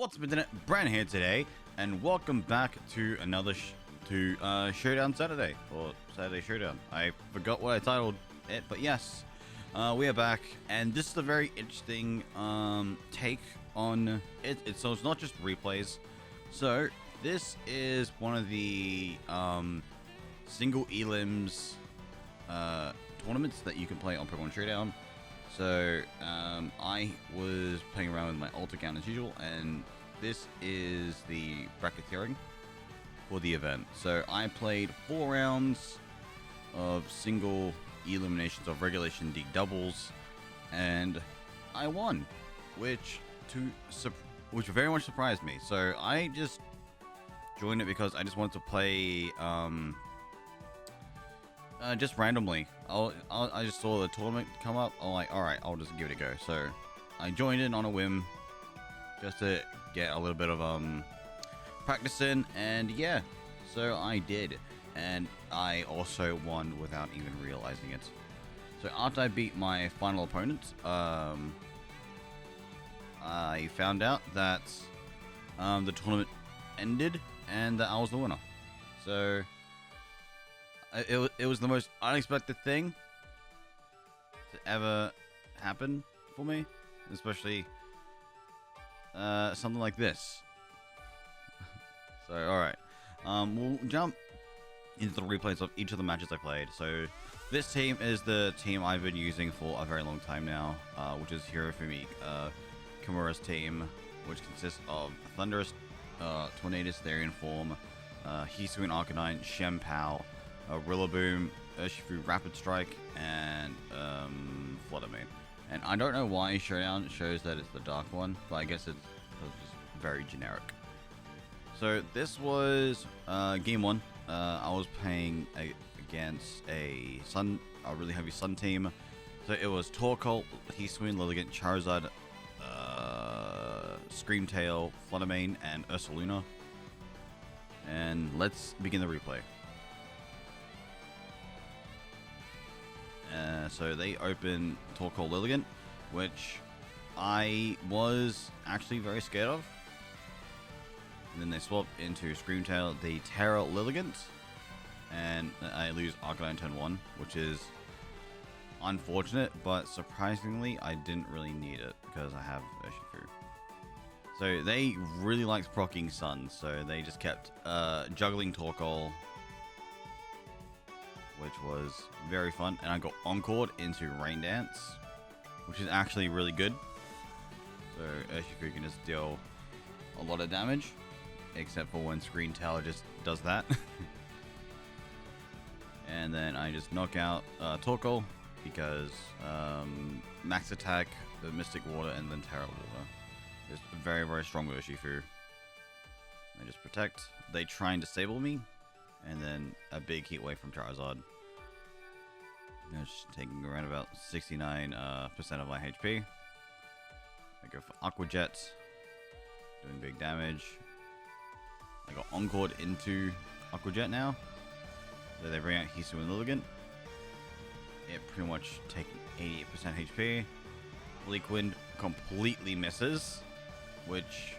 What's up, internet? Bran here today, and welcome back to another Showdown Saturday, or Saturday Showdown. I forgot what I titled it, but yes, we are back, and this is a very interesting take on it. So it's not just replays. So this is one of the single elims tournaments that you can play on Pokemon Showdown. So, I was playing around with my alt account as usual, and this is the bracketeering for the event. So, I played 4 rounds of single eliminations of Regulation D doubles, and I won, which very much surprised me. So, I just joined it because I just wanted to play, just randomly. I just saw the tournament come up. I'm like, alright, I'll just give it a go. So, I joined in on a whim, just to get a little bit of, practice in, and yeah, so I did. And I also won without even realizing it. So, after I beat my final opponent, I found out that, the tournament ended, and that I was the winner. So, it was the most unexpected thing to ever happen for me, especially something like this. So, alright, we'll jump into the replays of each of the matches I played. So, this team is the team I've been using for a very long time now, which is Hirofumi Kimura's team, which consists of Thunderous, Tornadus, Therian Form, Hisuian Arcanine, Shempao, Rillaboom, Urshifu Rapid Strike, and Fluttermane. And I don't know why Showdown shows that it's the dark one, but I guess it's just very generic. So this was game 1. I was playing against a really heavy Sun team. So it was Torkoal, Hisuian, Lilligant, Charizard, Screamtail, Fluttermane, and Ursaluna. And let's begin the replay. So they open Torkoal Lilligant, which I was actually very scared of. And then they swap into Screamtail, they Terra Lilligant, and I lose Arcanine turn 1, which is unfortunate, but surprisingly, I didn't really need it because I have Urshifu. So they really liked proccing Sun, so they just kept juggling Torkoal, which was very fun, and I got encored into Rain Dance, which is actually really good. So Urshifu can just deal a lot of damage, except for when Screamtail just does that. And then I just knock out Torkoal because max attack, the Mystic Water, and then Terra Water. Just very, very strong Urshifu. I just protect. They try and disable me, and then a big heat wave from Charizard. Just taking around about 69% of my HP. I go for Aqua Jet, doing big damage. I got encored into Aqua Jet now. So they bring out Hisuian Lilligant. It pretty much taking 88% HP. Bleak Wind completely misses, which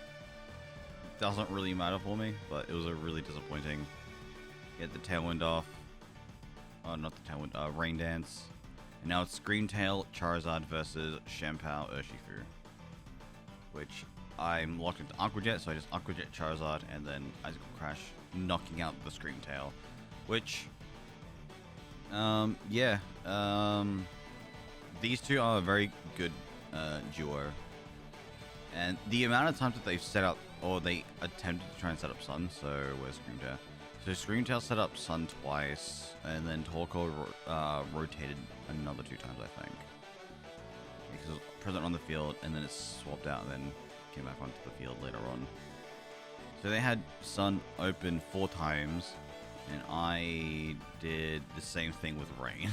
doesn't really matter for me, but it was a really disappointing. Get the Tailwind off. Not the Tailwind, Rain Dance. And now it's Screamtail, Charizard versus Shempao, Urshifu. Which I'm locked into Aqua Jet, so I just Aqua Jet Charizard, and then Icicle Crash, knocking out the Screamtail. Which, these two are a very good duo. And the amount of times that they've set up, or they attempted to try and set up Sun, so where's Screamtail? So Screamtail set up Sun twice, and then Torkoal rotated another 2 times, I think. Because it was present on the field, and then it swapped out, and then came back onto the field later on. So they had Sun open 4 times, and I did the same thing with Rain.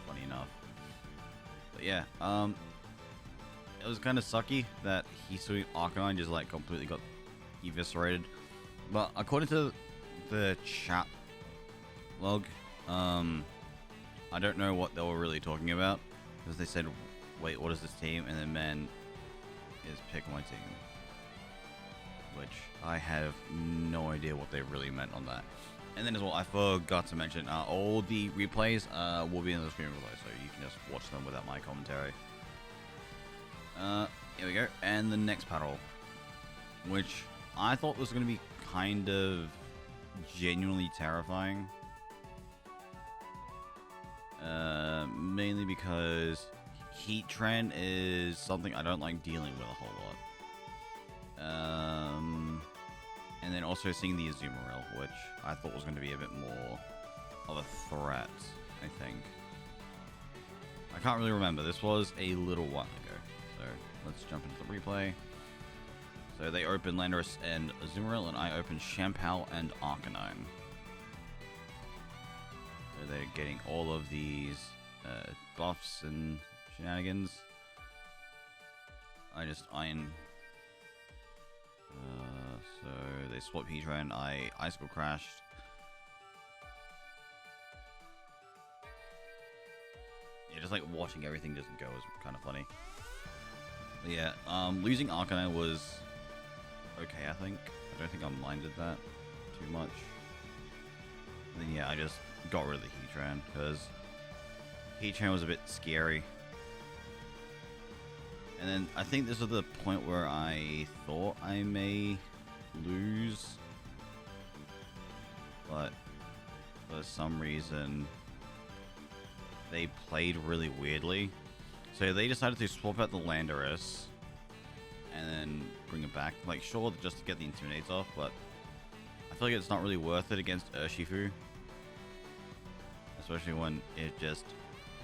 Funny enough. But yeah, it was kind of sucky that Hisuian Arcanine just like completely got eviscerated. But according to the chat log, I don't know what they were really talking about, because they said, wait, what is this team? And then man is pick my team. which I have no idea what they really meant on that. And then as well, I forgot to mention, all the replays will be in the screen below, so you can just watch them without my commentary. Here we go, and the next battle, which I thought was going to be kind of genuinely terrifying. Mainly because Heatran is something I don't like dealing with a whole lot. And then also seeing the Azumarill, which I thought was going to be a bit more of a threat, I think. I can't really remember. This was a little while ago. So let's jump into the replay. So they open Landorus and Azumarill, and I open Shampoo and Arcanine. So they're getting all of these buffs and shenanigans. I just iron. So they swap Heatran. I Icicle crashed. Yeah, just like watching everything just go is kind of funny. But yeah, losing Arcanine was okay, I think. I don't think I minded that too much. And then yeah, I just got rid of the Heatran because Heatran was a bit scary. And then I think this was the point where I thought I may lose, but for some reason they played really weirdly. So they decided to swap out the Landorus and then bring it back. Like, sure, just to get the Intimidates off, but I feel like it's not really worth it against Urshifu. Especially when it just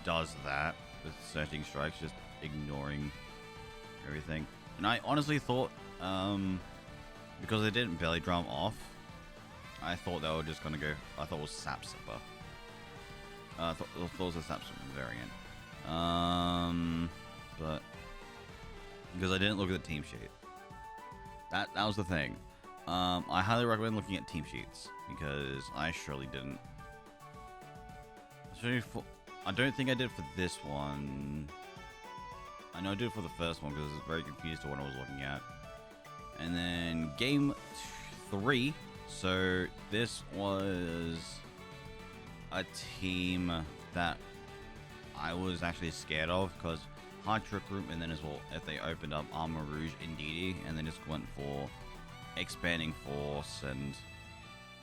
does that with Searching Strikes, just ignoring everything. And I honestly thought, because they didn't belly drum off, I thought they were just going to go, I thought it was Sap Sipper. I thought it was a Sap Sipper variant. But because I didn't look at the team sheet. That was the thing. I highly recommend looking at team sheets because I surely didn't. I don't think I did for this one. I know I did it for the first one because I was very confused to what I was looking at. And then game 3. So this was a team that I was actually scared of because Hard Trick Room, and then as well if they opened up Armor Rouge Indeedee and then just went for Expanding Force and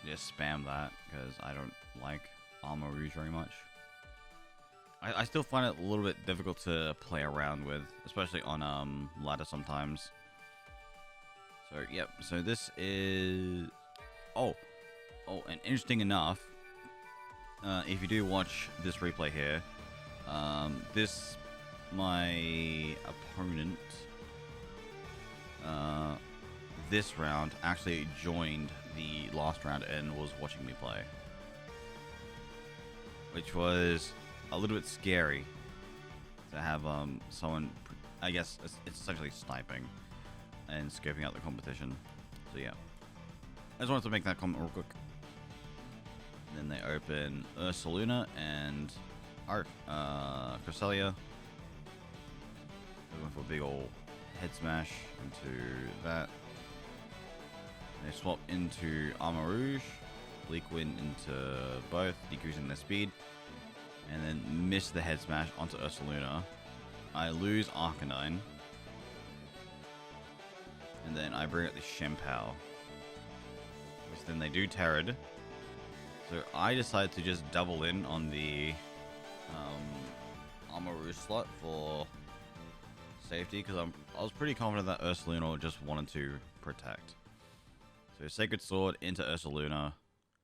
just spam that because I don't like Armor Rouge very much. I still find it a little bit difficult to play around with, especially on ladder sometimes. So yep, so this is and interesting enough, if you do watch this replay here, my opponent this round actually joined the last round and was watching me play, which was a little bit scary to have someone, I guess it's essentially sniping and scoping out the competition. So yeah, I just wanted to make that comment real quick. And then they open Ursaluna and Cresselia. They went for a big old head smash into that. They swap into Armor Rouge, Bleak Wind into both, decreasing their speed, and then miss the head smash onto Ursaluna. I lose Arcanine, and then I bring out the Shempow, which then they do Terrid. So I decided to just double in on the Armor Rouge slot for safety because I was pretty confident that Ursaluna just wanted to protect. So Sacred Sword into Ursaluna,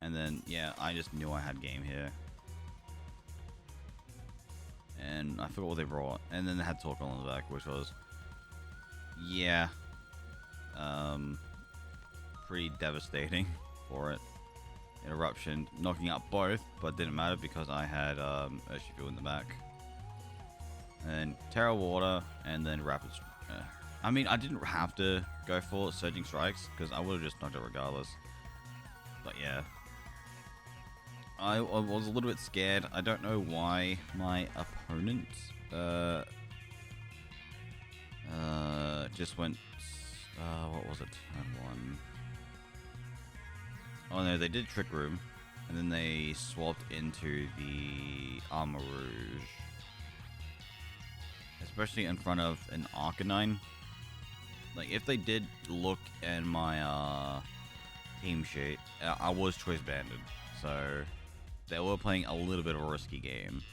and then yeah, I just knew I had game here. And I forgot what they brought, and then they had Torkoal on the back, which was, yeah, pretty devastating for it. Interruption, knocking out both, but didn't matter because I had Urshifu in the back. And Terra Water, and then Rapid. I mean, I didn't have to go for Surging Strikes because I would have just knocked it regardless. But yeah, I was a little bit scared. I don't know why my opponent just went What was it? Turn 1. Oh no, they did Trick Room, and then they swapped into the Armor Rouge. Especially in front of an Arcanine. Like, if they did look in my team sheet, I was choice banded, so they were playing a little bit of a risky game.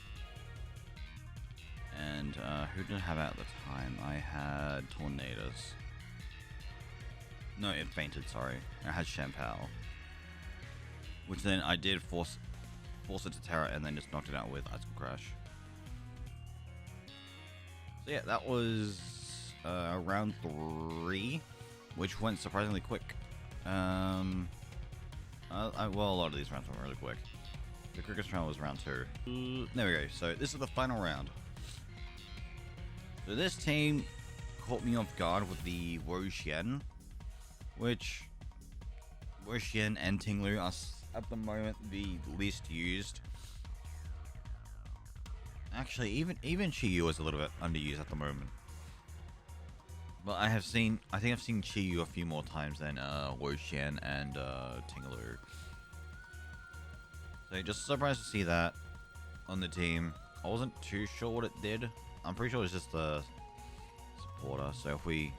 And who did I have out at the time? I had Tornadus. No, it fainted, sorry. I had Shampoo. Which then I did force it to Terra and then just knocked it out with Icicle Crash. So yeah, that was round 3, which went surprisingly quick. Well, a lot of these rounds went really quick. The quickest round was round 2. There we go. So this is the final round. So this team caught me off guard with the Wo-Chien, which Wo-Chien and Tinglu are at the moment the least used. Actually, even Chi-Yu is a little bit underused at the moment. But I think I've seen Chi-Yu a few more times than Wo-Chien and Tinglu. So just surprised to see that on the team. I wasn't too sure what it did. I'm pretty sure it's just a supporter. So if we,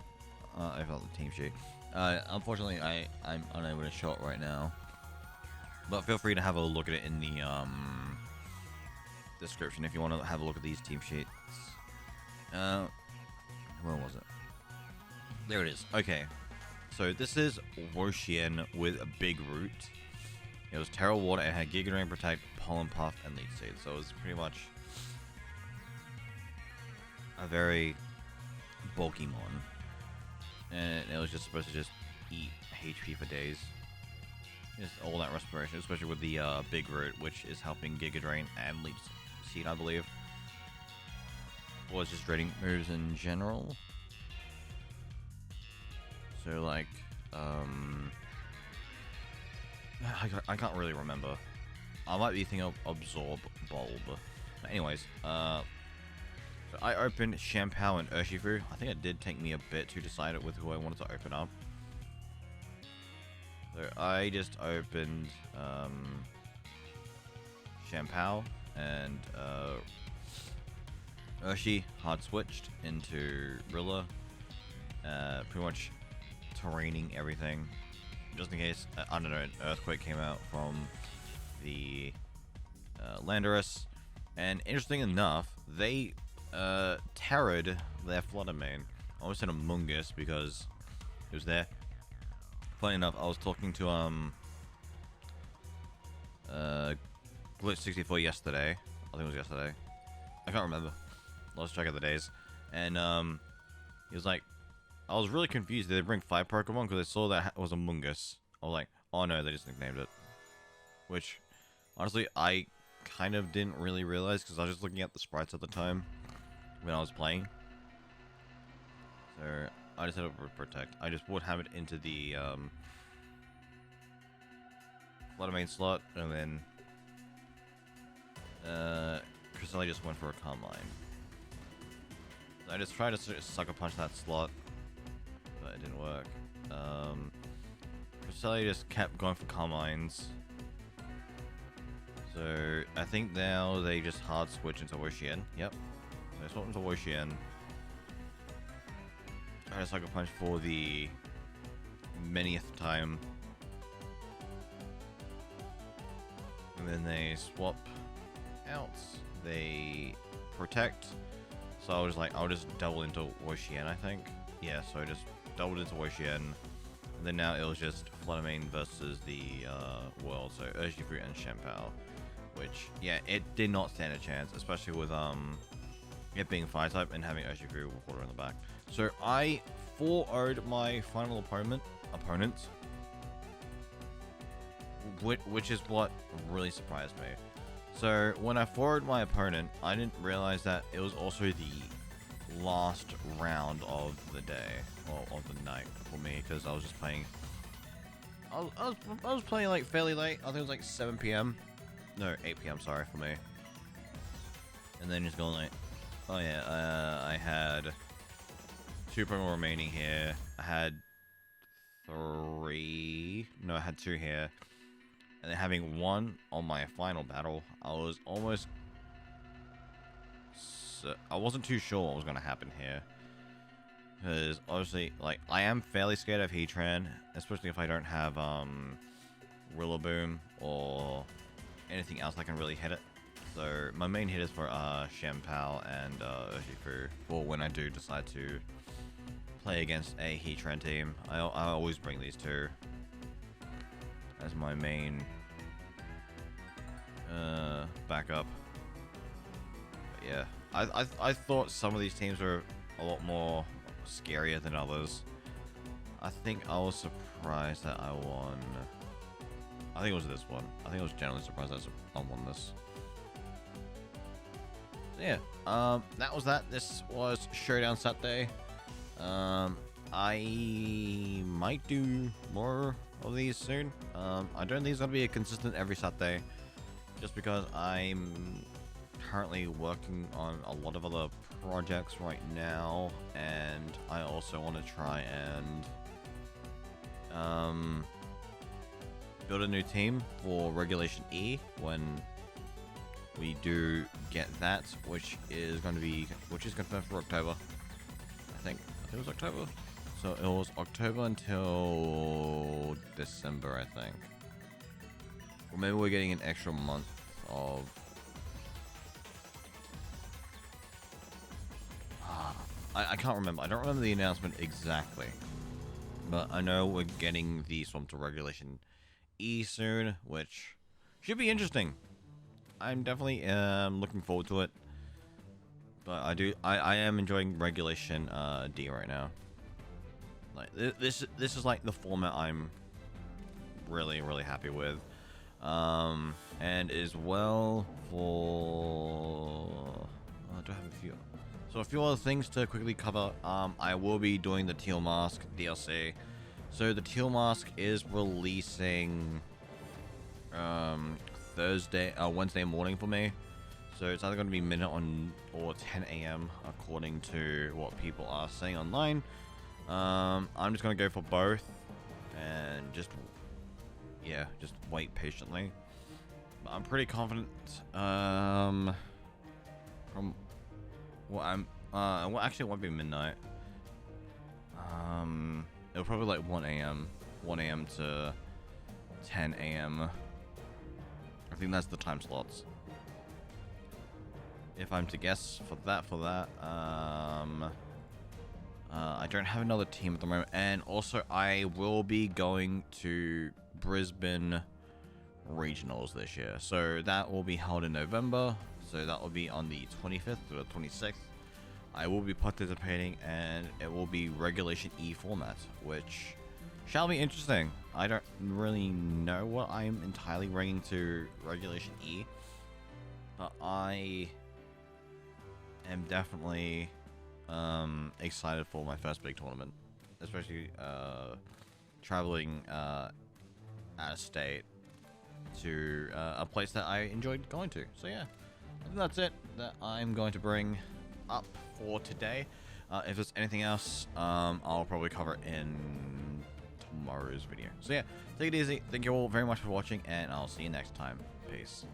I felt the team sheet. Unfortunately, I'm unable to show it right now. But feel free to have a look at it in the description if you want to have a look at these team sheets. Where was it? There it is. Okay. So this is Wo-Chien with a big root. It was Terra Water. It had Giga Drain, Protect, Pollen Puff, and Leech Seed. So it was pretty much a very bulky mon. And it was just supposed to just eat HP for days. Just all that respiration, especially with the big root, which is helping Giga Drain and Leech Seed, I believe. Or just draining moves in general. So like, I can't really remember. I might be thinking of Absorb Bulb. But anyways, so I opened Shampoo and Urshifu. I think it did take me a bit to decide with who I wanted to open up. So I just opened Shampoo and Urshi hard switched into Rilla. Pretty much terraining everything. Just in case, I don't know, an Earthquake came out from the Landorus. And interesting enough, they terrored their Flutter Mane. I almost said Amoonguss because it was there. Funny enough, I was talking to Glitch64 yesterday. I think it was yesterday. I can't remember. Lost track of the days. And he was like, I was really confused. Did they bring 5 Pokemon? Because I saw that it was Amoonguss. I was like, oh no, they just nicknamed it. Which, honestly, I kind of didn't really realize because I was just looking at the sprites at the time when I was playing. So I just had to protect. I just would have it into the Flutter Mane slot, and then Cresselia just went for a Calm Line. So I just tried to sucker punch that slot, but it didn't work. Cresselia just kept going for Calm Lines. So I think now they just hard switch into Wo-Chien. Yep. They swap into Wo-Chien. Try to sucker punch for the manyth time. And then they swap out. They protect. So I was like, I'll just double into Wo-Chien, I think. Yeah, so I just doubled into Wo-Chien. And then now it was just Flutter Mane versus the world. So Urshifu and Shampoo. Which, yeah, it did not stand a chance. Especially with it being Fire type and having Urshifu with water in the back. So I 4-0'd my final opponent, which is what really surprised me. So when I 4'0'd my opponent, I didn't realize that it was also the last round of the day, or of the night for me, because I was just playing. I was playing like fairly late. I think it was like 7 p.m. No, 8 p.m. Sorry for me. And then just going like, oh yeah, I had 2 Pokemon remaining here. I had 3. No, I had 2 here. And then having 1 on my final battle, I was almost... I wasn't too sure what was going to happen here. Because, obviously, like, I am fairly scared of Heatran, especially if I don't have, Rillaboom or anything else that can really hit it. So, my main hit is for, Shenpao and, Urshifu, for when I do decide to play against a Heatran team. I always bring these 2 as my main, backup. But yeah, I thought some of these teams were a lot more scarier than others. I think I was surprised that I won. I think it was this one. I think I was generally surprised that I won this. So yeah, that was that. This was Showdown Saturday. I might do more of these soon. I don't think it's gonna be a consistent every Saturday, just because I'm currently working on a lot of other projects right now, and I also want to try and build a new team for Regulation E when we do get that, which is confirmed for October. I think it was October. So it was October until December, I think. Or maybe we're getting an extra month of... I can't remember. I don't remember the announcement exactly. But I know we're getting the Swamp to Regulation E soon, which should be interesting. I'm definitely looking forward to it. But I am enjoying Regulation D right now. Like this is like the format I'm really happy with, and as well for do I have a few? So a few other things to quickly cover. I will be doing the Teal Mask DLC. So the Teal Mask is releasing Wednesday morning for me. So it's either going to be midnight or 10 a.m. according to what people are saying online. I'm just going to go for both and just wait patiently. But I'm pretty confident from what well, actually it won't be midnight. It'll probably like 1 a.m. to 10 a.m. I think that's the time slots. If I'm to guess for that, I don't have another team at the moment, and also I will be going to Brisbane Regionals this year, so that will be held in November, so that will be on the 25th to the 26th. I will be participating, and it will be Regulation E format, which shall be interesting. I don't really know what I'm entirely bringing to Regulation E, but I am definitely excited for my first big tournament, especially traveling out of state to a place that I enjoyed going to. So yeah, I think that's it that I'm going to bring up for today. If there's anything else, I'll probably cover it in tomorrow's video. So yeah, take it easy. Thank you all very much for watching, and I'll see you next time. Peace.